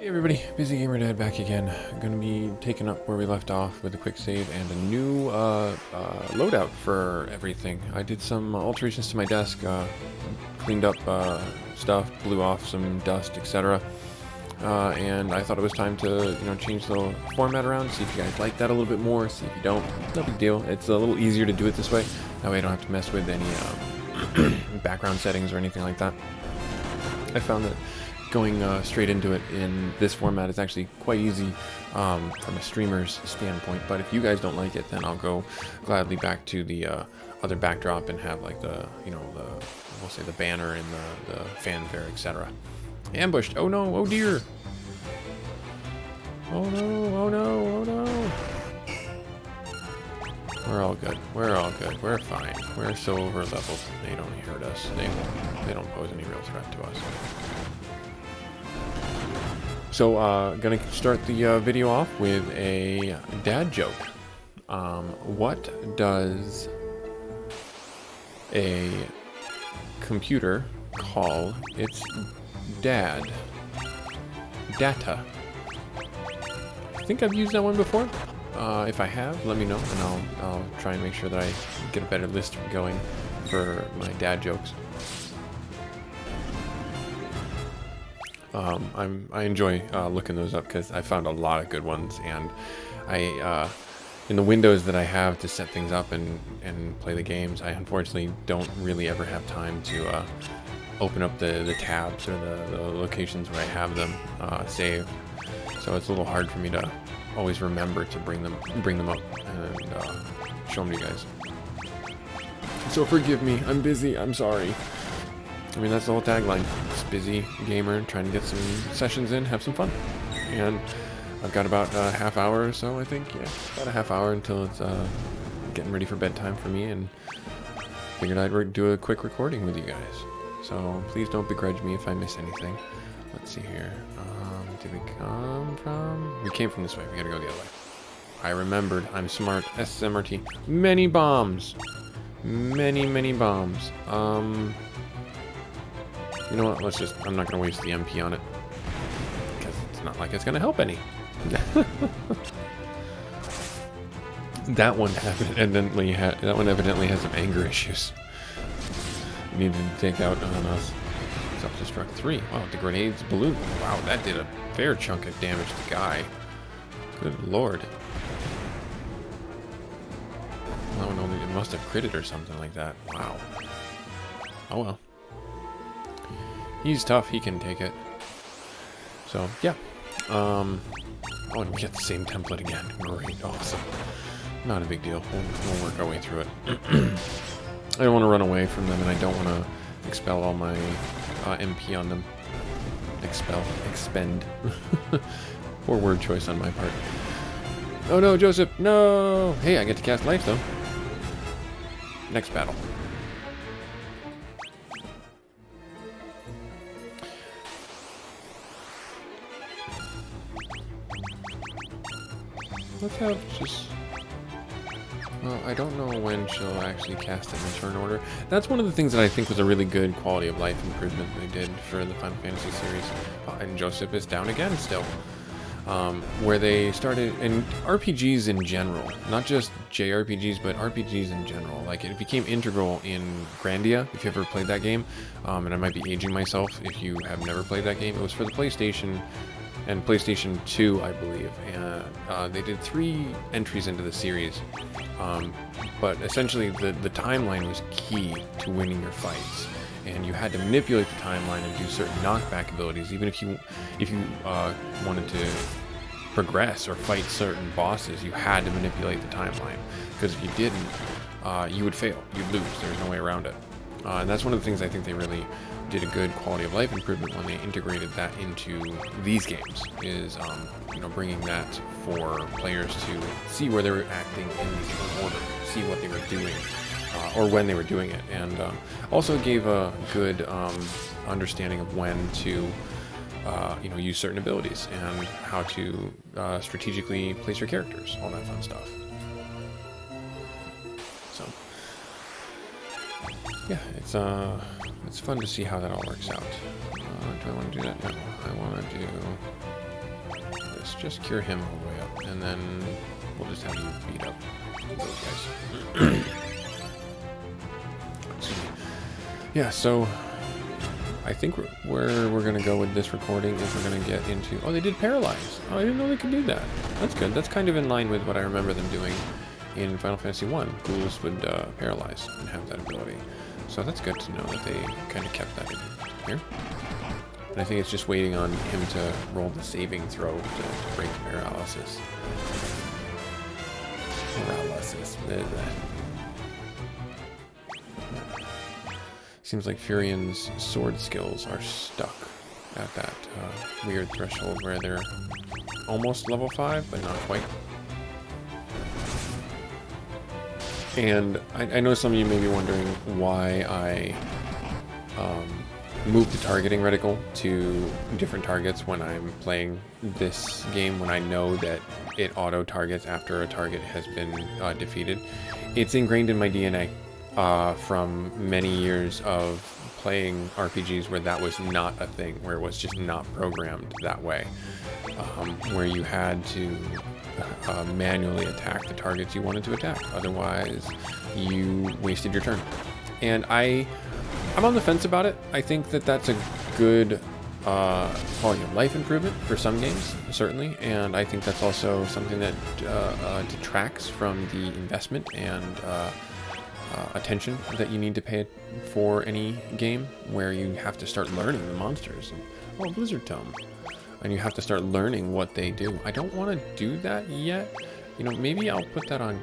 Hey everybody, Busy Gamer Dad back again. I'm going to be taking up where we left off with a quick save and a new loadout for everything. I did some alterations to my desk, cleaned up stuff, blew off some dust, etc. And I thought it was time to, change the format around, see if you guys like that a little bit more, see if you don't. No big deal. It's a little easier to do it this way. That way I don't have to mess with any background settings or anything like that. I found that going straight into it in this format is actually quite easy from a streamer's standpoint, but if you guys don't like it, then I'll go gladly back to the other backdrop and have like we'll say the banner and the fanfare, etc. Ambushed! Oh no! Oh dear! Oh no! Oh no! Oh no! We're all good. We're all good. We're fine. We're so over leveled. They don't hurt us. They don't pose any real threat to us. So, gonna start the video off with a dad joke. What does a computer call its dad? Data. I think I've used that one before. If I have, let me know, and I'll try and make sure that I get a better list going for my dad jokes. I enjoy looking those up because I found a lot of good ones, and I in the windows that I have to set things up and play the games, I unfortunately don't really ever have time to open up the tabs or the locations where I have them saved. So it's a little hard for me to always remember to bring them up and show them to you guys. So forgive me, I'm busy, I'm sorry. I mean, that's the whole tagline. It's busy gamer, trying to get some sessions in, have some fun. And I've got about a half hour or so, I think. Yeah, about a half hour until it's getting ready for bedtime for me, and figured I'd do a quick recording with you guys. So please don't begrudge me if I miss anything. Let's see here. Did we come from? We came from this way. We gotta go the other way. I remembered. I'm smart. SMRT. Many bombs. Many bombs. You know what, I'm not going to waste the MP on it, because it's not like it's going to help any. That one evidently has some anger issues. Needed to take out on us. Self-destruct 3. Wow, the grenades balloon. Wow, that did a fair chunk of damage to the guy. Good lord. Oh no, it must have critted or something like that. Wow. Oh well. He's tough, he can take it. So, yeah. Oh, and we get the same template again. Great, awesome. Not a big deal. We'll work our way through it. I don't want to run away from them, and I don't want to expel all my MP on them. Expend. Poor word choice on my part. Oh no, Joseph, no! Hey, I get to cast life, though. Next battle. Let's have just... Well, I don't know when she'll actually cast it in turn order. That's one of the things that I think was a really good quality of life improvement they did for the Final Fantasy series. And Josef is down again still. Where they started, in RPGs in general, not just JRPGs, but RPGs in general. Like, it became integral in Grandia, if you ever played that game. And I might be aging myself if you have never played that game. It was for the PlayStation and PlayStation 2, I believe, and they did 3 entries into the series, but essentially the timeline was key to winning your fights, and you had to manipulate the timeline and do certain knockback abilities, even if you wanted to progress or fight certain bosses, you had to manipulate the timeline, because if you didn't, you would fail, you'd lose, there's no way around it. And that's one of the things I think they really did a good quality of life improvement when they integrated that into these games, is bringing that for players to see where they were acting in the order, see what they were doing, or when they were doing it, and also gave a good understanding of when to use certain abilities and how to strategically place your characters, all that fun stuff. So yeah, it's fun to see how that all works out. Do I want to do that? No, I want to do just cure him all the way up, and then we'll just have you beat up those guys. Yeah, so I think where we're gonna go with this recording is we're gonna get into. Oh, they did paralyze. Oh, I didn't know they could do that. That's good. That's kind of in line with what I remember them doing in Final Fantasy 1. Ghouls would paralyze and have that ability. So that's good to know that they kind of kept that in here. And I think it's just waiting on him to roll the saving throw to break paralysis. Paralysis. There's that. Seems like Furion's sword skills are stuck at that weird threshold where they're almost level 5, but not quite. And I know some of you may be wondering why I moved the targeting reticle to different targets when I'm playing this game, when I know that it auto-targets after a target has been defeated. It's ingrained in my DNA. From many years of playing RPGs where that was not a thing, where it was just not programmed that way, where you had to manually attack the targets you wanted to attack, otherwise you wasted your turn. And I'm on the fence about it. I think that that's a good quality of life improvement for some games, certainly, and I think that's also something that detracts from the investment and attention that you need to pay for any game where you have to start learning the monsters. And, oh, Blizzard Tome. And you have to start learning what they do. I don't want to do that yet. You know, maybe I'll put that on...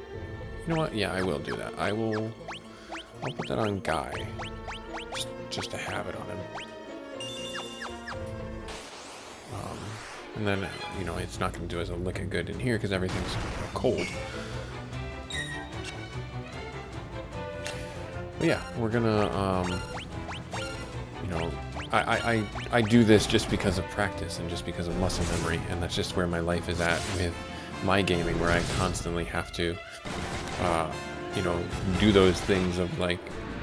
You know what? Yeah, I will do that. I'll put that on Guy. Just to have it on him. And then, you know, it's not going to do us a lick of good in here because everything's cold. But yeah, we're gonna, you know, I do this just because of practice and just because of muscle memory, and that's just where my life is at with my gaming, where I constantly have to, you know, do those things of like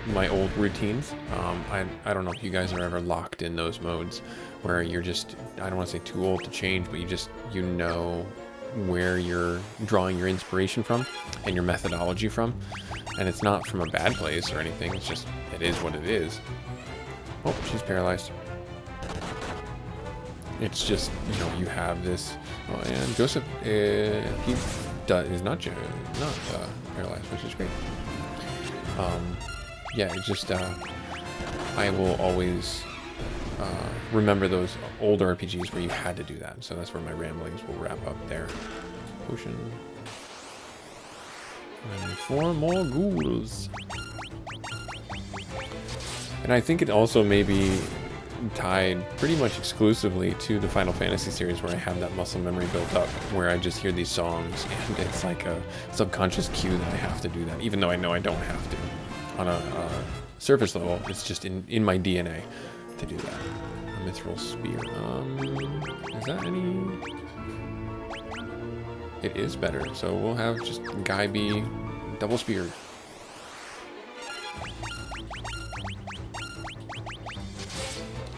my old routines. I don't know if you guys are ever locked in those modes where you're just, I don't want to say too old to change, but you know where you're drawing your inspiration from and your methodology from. And it's not from a bad place or anything, it's just, it is what it is. Oh, she's paralyzed. It's just, you know, you have this, oh, and Josef, he is not paralyzed, which is great. Yeah, it's just, I will always remember those old RPGs where you had to do that. So that's where my ramblings will wrap up there. Potion. And 4 more ghouls. And I think it also may be tied pretty much exclusively to the Final Fantasy series, where I have that muscle memory built up, where I just hear these songs and it's like a subconscious cue that I have to do that, even though I know I don't have to. On a surface level, it's just in my DNA to do that. A mithril spear. Is that any... It is better, so we'll have just Guy be double speared.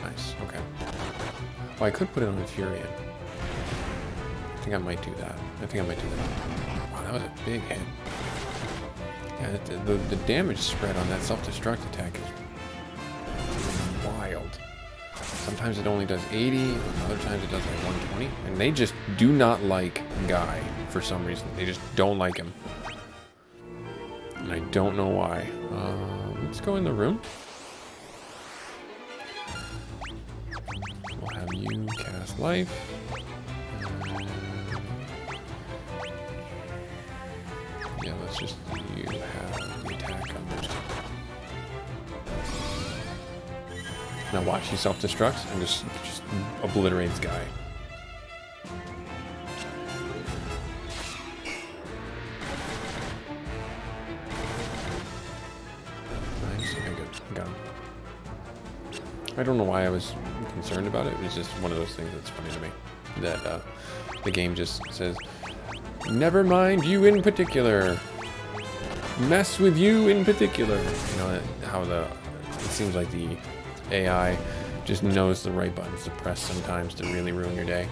Nice, okay. Oh, I could put it on the Furion. I think I might do that. Wow, that was a big hit. Yeah, the damage spread on that self-destruct attack is wild. Sometimes it only does 80, and other times it does like 120. And they just do not like Guy for some reason. They just don't like him. And I don't know why. Let's go in the room. We'll have you cast life. Yeah, let's just you have the attack on those two. Now watch, he self-destructs and just obliterates Guy. Nice, okay, good. Got him. I don't know why I was concerned about it. It's just one of those things that's funny to me. That the game just says, never mind you in particular. Mess with you in particular. You know, how it seems like the AI just knows the right buttons to press sometimes to really ruin your day.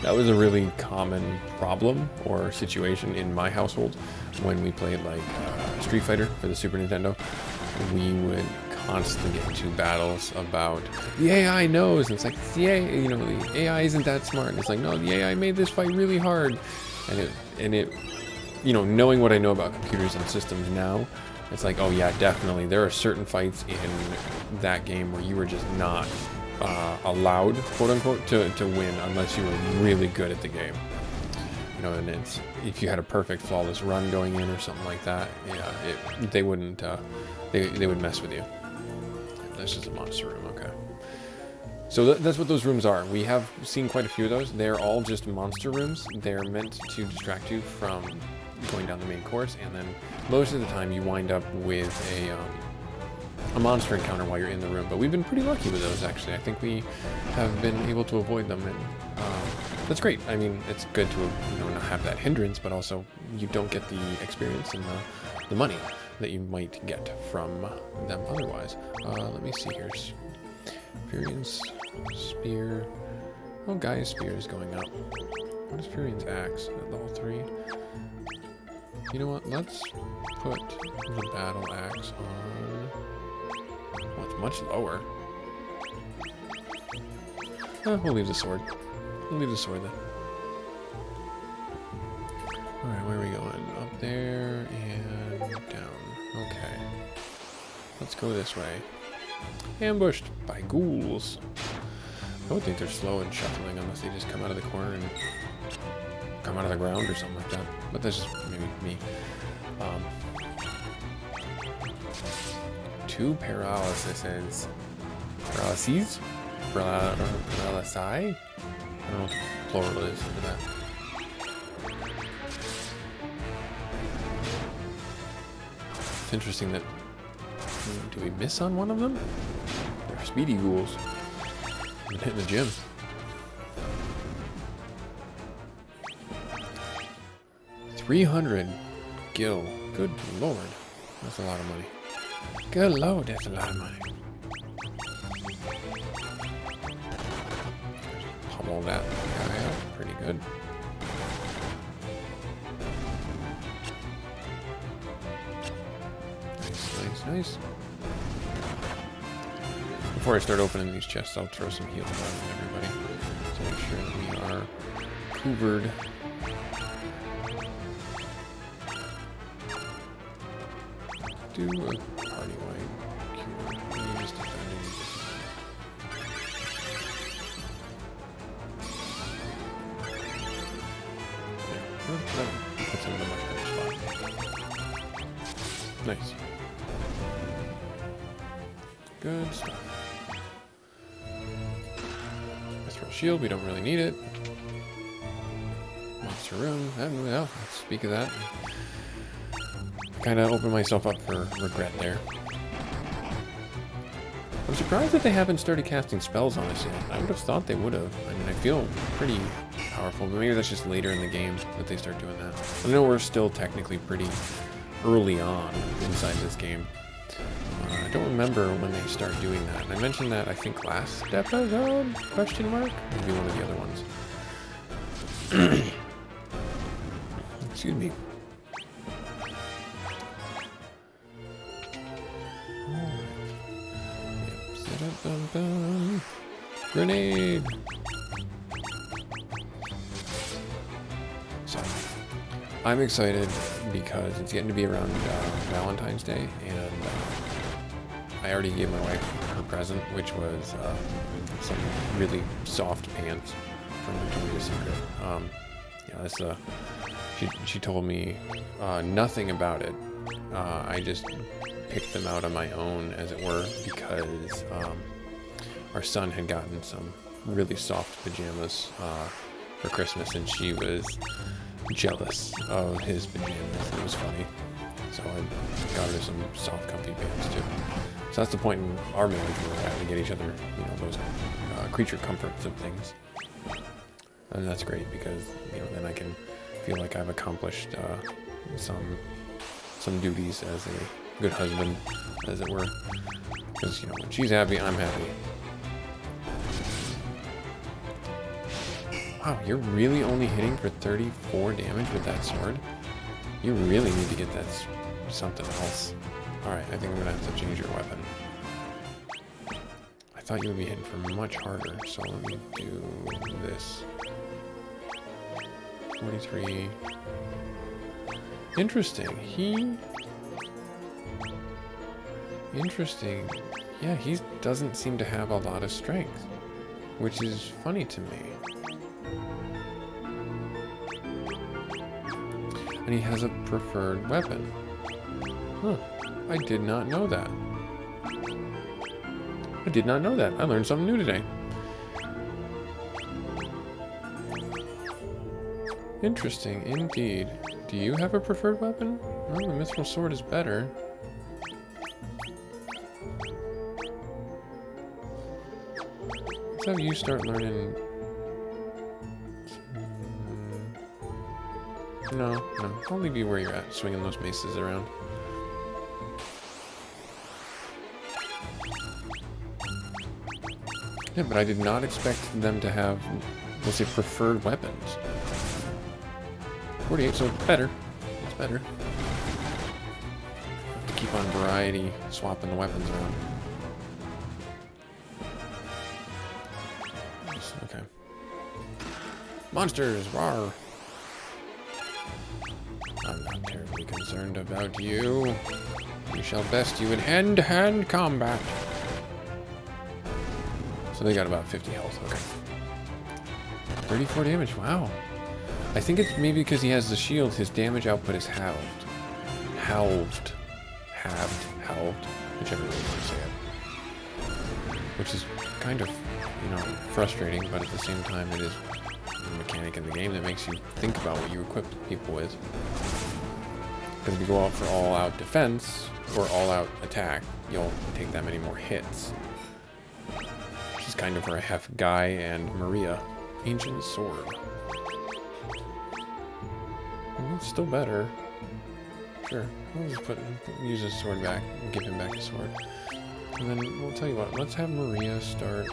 That was a really common problem or situation in my household when we played like Street Fighter for the Super Nintendo. We would constantly get into battles about the AI knows, and it's like the AI, you know, the AI isn't that smart. And it's like, no, the AI made this fight really hard, and it, you know, knowing what I know about computers and systems now, it's like, oh yeah, definitely there are certain fights in that game where you were just not allowed, quote unquote, to win unless you were really good at the game. You know, and it's, if you had a perfect flawless run going in or something like that, yeah, they wouldn't, they would mess with you. That's just a monster room, okay. So that's what those rooms are. We have seen quite a few of those. They're all just monster rooms. They're meant to distract you from going down the main course, and then most of the time you wind up with a monster encounter while you're in the room. But we've been pretty lucky with those, actually. I think we have been able to avoid them, and that's great. I mean, it's good to, you know, not have that hindrance, but also you don't get the experience and the money that you might get from them otherwise. Let me see here. Furion's spear. Oh, Guy's spear is going up. What is Furion's axe at level 3? You know what? Let's put the battle axe on. Well, it's much lower. We'll leave the sword. We'll leave the sword then. Alright, where are we going? Up there and down. Okay. Let's go this way. Ambushed by ghouls. I would think they're slow and shuffling unless they just come out of the corner and come out of the ground or something like that. But that's just maybe me. 2 paralyses. Paralyses? Paralysi? I don't know what the plural is for that. It's interesting that... Do we miss on one of them? They're speedy ghouls. Been hitting the gym. $300 gil. Good lord. That's a lot of money. Good lord, that's a lot of money. Pummel that guy out. Pretty good. Nice. Before I start opening these chests, I'll throw some heals on everybody to make sure that we are covered. Do a party wipe cure. Please defending. Yeah, that puts him in a much better spot. Nice. Good stuff. Mithril shield, we don't really need it. Monster room, well, speak of that. Kind of opened myself up for regret there. I'm surprised that they haven't started casting spells on us yet. I would have thought they would have. I mean, I feel pretty powerful, but maybe that's just later in the game that they start doing that. I know we're still technically pretty early on inside this game. I don't remember when they start doing that. And I mentioned that, I think, last episode? Question mark? Maybe one of the other ones. Excuse me. Grenade! So, I'm excited because it's getting to be around Valentine's Day, and I already gave my wife her present, which was some really soft pants from Victoria's Secret. Yeah, that's she told me nothing about it. I just picked them out on my own, as it were, because our son had gotten some really soft pajamas for Christmas, and she was jealous of his pajamas. It was funny. So I got her some soft, comfy pants too. So that's the point in our marriage where we're at. We get each other, you know, those creature comforts of things. And that's great because, you know, then I can feel like I've accomplished some duties as a good husband, as it were. Because, you know, when she's happy, I'm happy. Wow, you're really only hitting for 34 damage with that sword? You really need to get that something else. Alright, I think I'm gonna have to change your weapon. I thought you would be hitting for much harder, so let me do this. 43. Interesting. Interesting. Yeah, he doesn't seem to have a lot of strength, which is funny to me. And he has a preferred weapon. Huh. I did not know that. I did not know that. I learned something new today. Interesting, indeed. Do you have a preferred weapon? Well, the mithril sword is better. Let's have you start learning... No. I'll leave you where you're at, swinging those maces around. Yeah, but I did not expect them to have, let's say, preferred weapons. 48, so it's better. It's better. To keep on variety, swapping the weapons around. Okay. Monsters, rawr! I'm not terribly concerned about you. We shall best you in hand-to-hand combat. So they got about 50 health, okay. 34 damage, wow. I think it's maybe because he has the shield, his damage output is halved. Halved, whichever way you say it. Which is kind of, you know, frustrating, but at the same time it is a mechanic in the game that makes you think about what you equip people with. Because if you go out for all-out defense, or all-out attack, you'll take that many more hits. Which is kind of where I have Guy and Maria. Ancient Sword. It's still better. Sure. We'll just use his sword back and give him back the sword. And then we'll tell you what, let's have Maria start.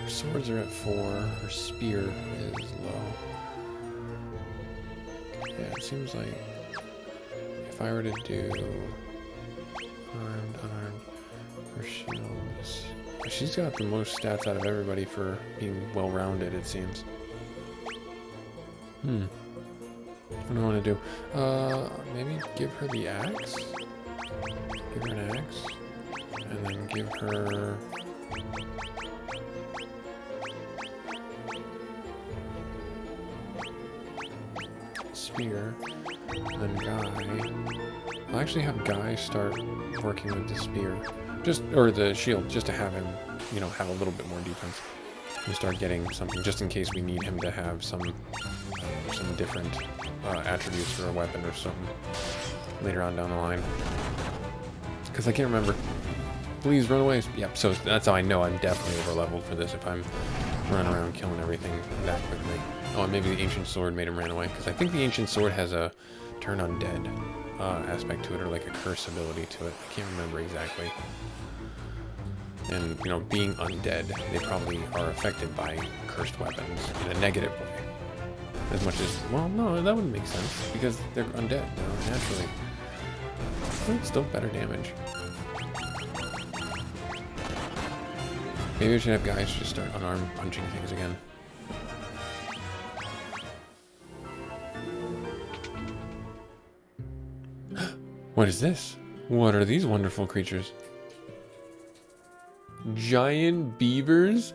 Her swords are at 4, her spear is low. Yeah, it seems like if I were to do unarmed, her shield is... She's got the most stats out of everybody for being well-rounded, it seems. What do I want to do? Maybe give her the axe? Give her an axe. And then give her... spear. And then Guy... I'll actually have Guy start working with the spear. Or the shield, just to have him, you know, have a little bit more defense. And start getting something, just in case we need him to have some different attributes for a weapon or something later on down the line. Because I can't remember. Please run away. Yep, so that's how I know I'm definitely over-leveled for this, if I'm running around killing everything that quickly. Oh, and maybe the Ancient Sword made him run away, because I think the Ancient Sword has a turn undead aspect to it, or like a curse ability to it. I can't remember exactly. And, you know, being undead, they probably are affected by cursed weapons in a negative way. As much as, well, no, that wouldn't make sense, because they're undead, you know, naturally. It's still better damage. Maybe we should have guys just start unarmed punching things again. What is this? What are these wonderful creatures? Giant beavers?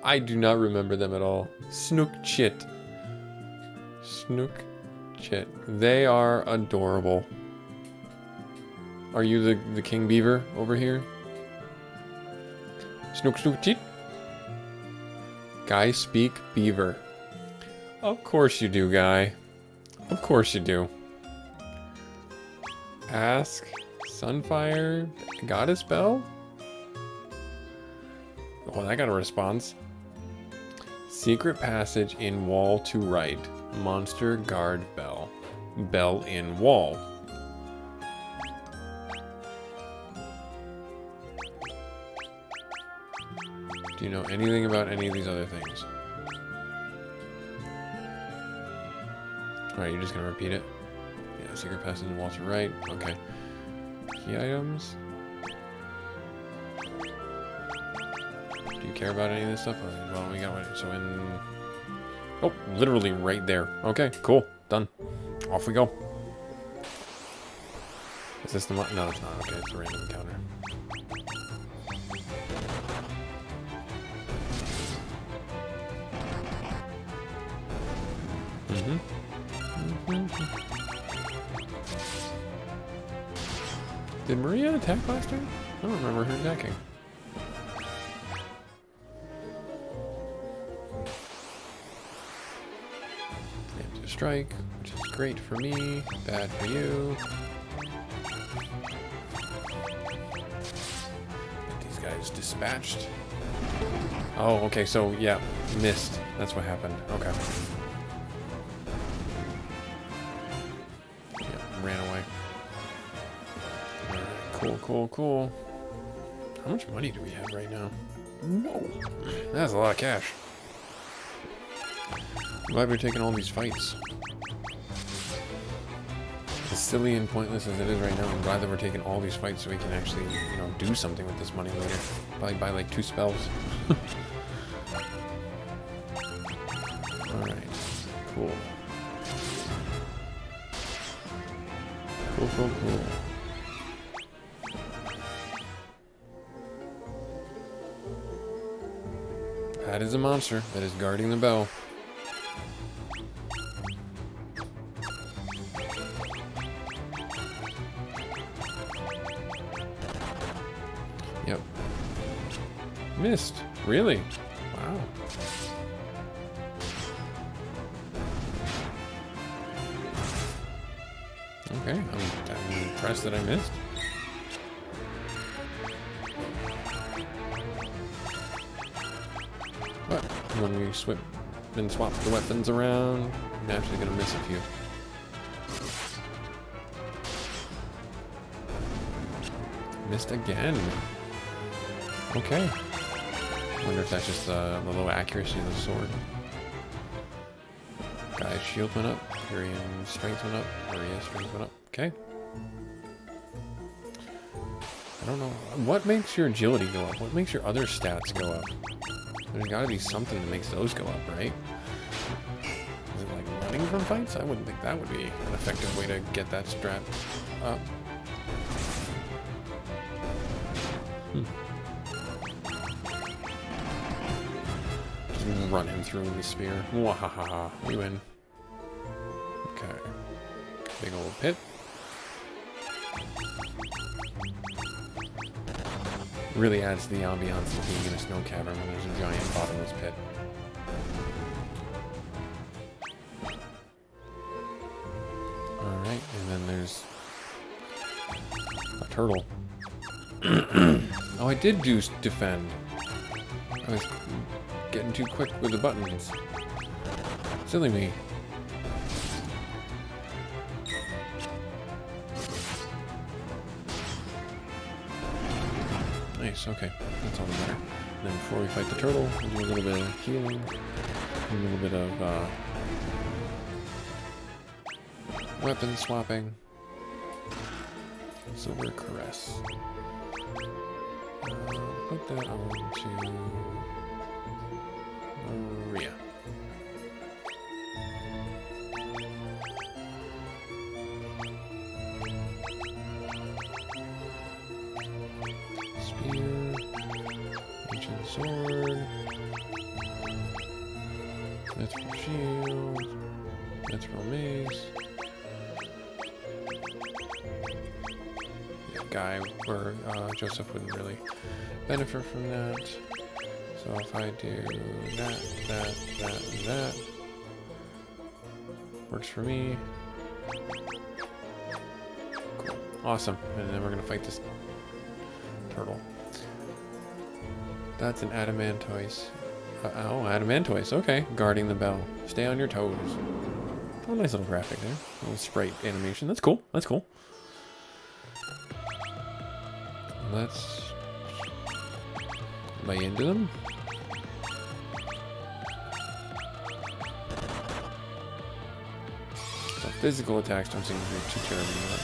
I do not remember them at all. Snook Chit. Snook Chit. They are adorable. Are you the king beaver over here? Snook Chit? Guy speak beaver. Of course you do, Guy. Of course you do. Ask Sunfire Goddess Bell? Oh, I got a response. Secret passage in wall to right. Monster guard bell. Bell in wall. Do you know anything about any of these other things? Alright, you're just gonna repeat it? Yeah, secret passage in Walter Wright. Okay. Key items. Do you care about any of this stuff? Well, we got one. So in... Oh, literally right there. Okay, cool. Done. Off we go. Is this the... No, it's not. Okay, it's a random encounter. Did Maria attack last turn? I don't remember her attacking. And to strike, which is great for me, bad for you. Get these guys dispatched. Oh, okay, so yeah, missed. That's what happened. Okay. Ran away. Alright, cool, cool, cool. How much money do we have right now? Whoa. That's a lot of cash. I'm glad we're taking all these fights. As silly and pointless as it is right now, I'm glad that we're taking all these fights so we can actually, you know, do something with this money later. Probably buy like 2 spells. Alright. Cool. Cool, cool, cool. That is a monster that is guarding the bell. Yep. Missed. Really? Wow. Okay, I'm impressed that I missed. But when we swap the weapons around, I'm naturally gonna miss a few. Missed again. Okay. Wonder if that's just the low accuracy of the sword. Guy's shield went up. Hurrian's strength went up. Maria's strength went up. Okay. I don't know. What makes your agility go up? What makes your other stats go up? There's gotta be something that makes those go up, right? Is it like running from fights? I wouldn't think that would be an effective way to get that strat up. Just run him through with the spear. Wahaha. We win. Okay. Big old pit. Really adds to the ambiance of being in a snow cavern when there's a giant bottomless pit. Alright, and then there's a turtle. Oh, I did do defend. I was getting too quick with the buttons. Silly me. Nice, okay. That's all that matters. And then before we fight the turtle, we'll do a little bit of healing. A little bit of weapon swapping. Silver Caress. Put that on to Maria. Spear. Ancient Sword. That's for shield. That's for mace. Guy or Josef wouldn't really benefit from that. So if I do that, works for me. Cool. Awesome. And then we're gonna fight this turtle. That's an adamantoise. Oh, adamantoise. Okay. Guarding the bell. Stay on your toes. Oh, nice little graphic there. A little sprite animation. That's cool. That's cool. Let's lay into them. physical attacks don't seem to do too terribly much.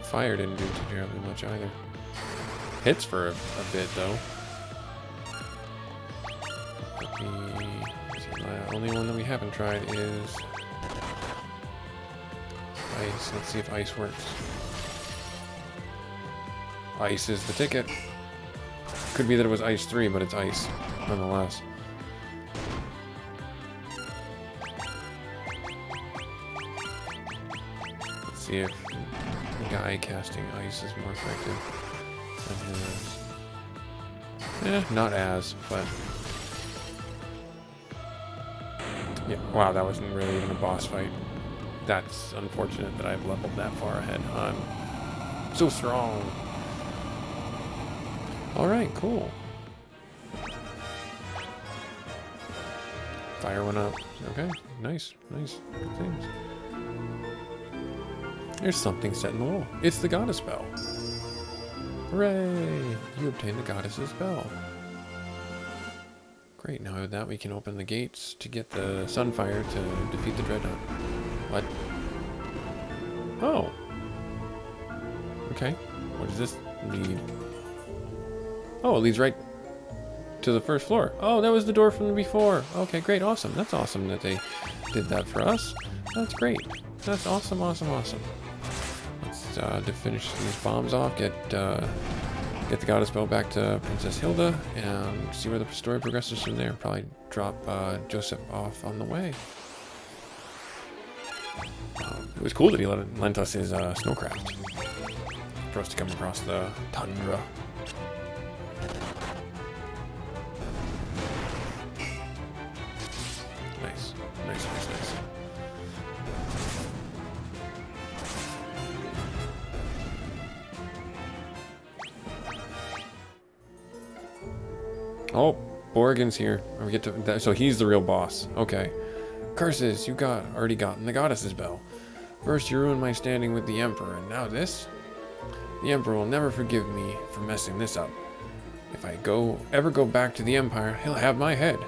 Fire didn't do too terribly much either. Hits for a bit though. The only one that we haven't tried is ice. Let's see if ice works. Ice is the ticket. Could be that it was ice 3, but it's ice nonetheless. Let's see if the guy casting ice is more effective than his. Not as, but yeah. Wow, that wasn't really even a boss fight. That's unfortunate that I've leveled that far ahead. I'm so strong. Alright, cool. Fire went up. Okay, nice, nice. Good things. There's something set in the wall. It's the goddess bell. Hooray! You obtained the goddess's bell. Great, now with that we can open the gates to get the Sunfire to defeat the Dreadnought. What? Oh. Okay. What does this lead? Oh, it leads right to the first floor. Oh, that was the door from before. Okay, great, awesome. That's awesome that they did that for us. That's great. That's awesome, awesome, awesome. Let's to finish these bombs off, get the goddess bell back to Princess Hilda, and see where the story progresses from there. Probably drop Josef off on the way. It was cool that he lent us his snowcraft for us to come across the tundra. Nice, nice, nice, nice. Oh, Borgen's here. We get to that, so he's the real boss. Okay. Curses! You already gotten the goddess's bell. First you ruined my standing with the Emperor, and now this? The Emperor will never forgive me for messing this up. If I ever go back to the Empire, he'll have my head.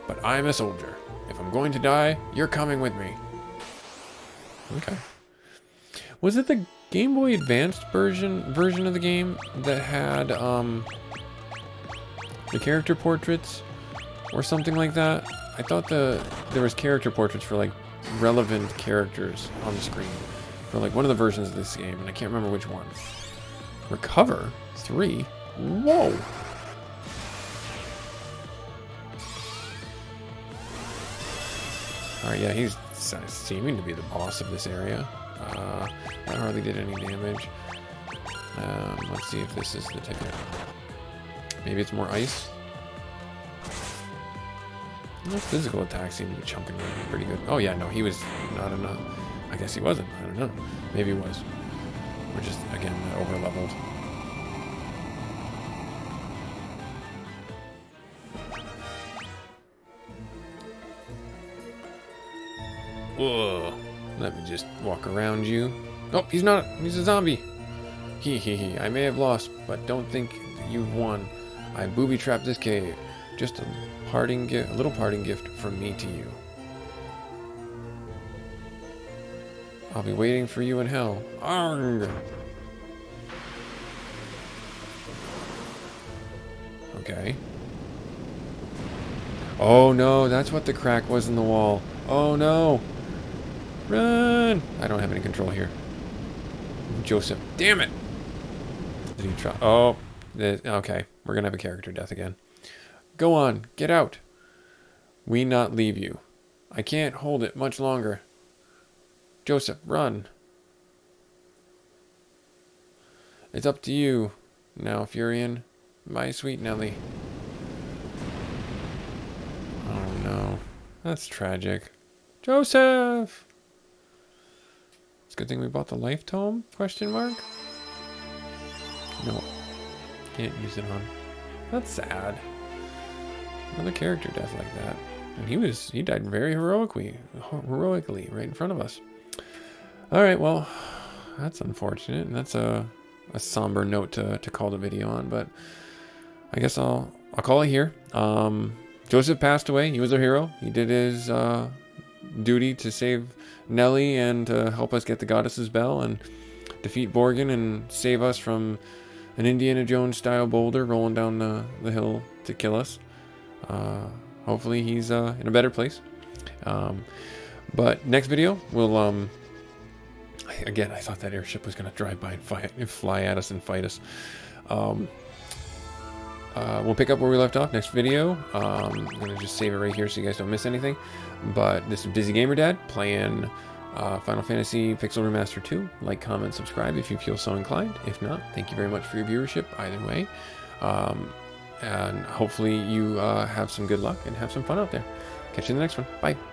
But I'm a soldier. If I'm going to die, you're coming with me. Okay. Was it the Game Boy Advanced version of the game that had the character portraits or something like that? I thought there was character portraits for like relevant characters on the screen for like one of the versions of this game, and I can't remember which one. Recover 3. Whoa. Alright, yeah, he's seeming to be the boss of this area. That hardly did any damage. Let's see if this is the ticket. Maybe it's more ice. The physical attacks seem to be chunking pretty good. Oh yeah, no, he was not enough. I guess he wasn't. I don't know. Maybe he was. We're just, again, over leveled. Whoa. Let me just walk around you. Oh, he's not. He's a zombie. Hee hee hee. I may have lost, but don't think you've won. I booby-trapped this cave. Just a little parting gift from me to you. I'll be waiting for you in hell. Arrgh! Okay. Oh no, that's what the crack was in the wall. Oh no! Run! I don't have any control here. Josef. Damn it! Did he try? Oh. Okay. We're gonna have a character death again. Go on. Get out. We not leave you. I can't hold it much longer. Josef, run. It's up to you now, Furion. My sweet Nelly. Oh no. That's tragic. Josef! It's a good thing we bought the life tome? Question mark? No. Can't use it on. That's sad. Another character death like that. And he died very heroically right in front of us. Alright, well, that's unfortunate. And that's a somber note to call the video on, but I guess I'll call it here. Joseph passed away. He was our hero. He did his duty to save Nellie and help us get the Goddess's Bell and defeat Borgin and save us from an Indiana Jones style boulder rolling down the hill to kill us. Hopefully he's in a better place. But next video we'll again, I thought that airship was gonna drive by and fly at us and fight us. We'll pick up where we left off next video. I'm gonna just save it right here so you guys don't miss anything. But this is Busy Gamer Dad playing Final Fantasy Pixel Remaster 2. Like, comment, subscribe if you feel so inclined. If not, thank you very much for your viewership either way. And hopefully you have some good luck and have some fun out there. Catch you in the next one. Bye.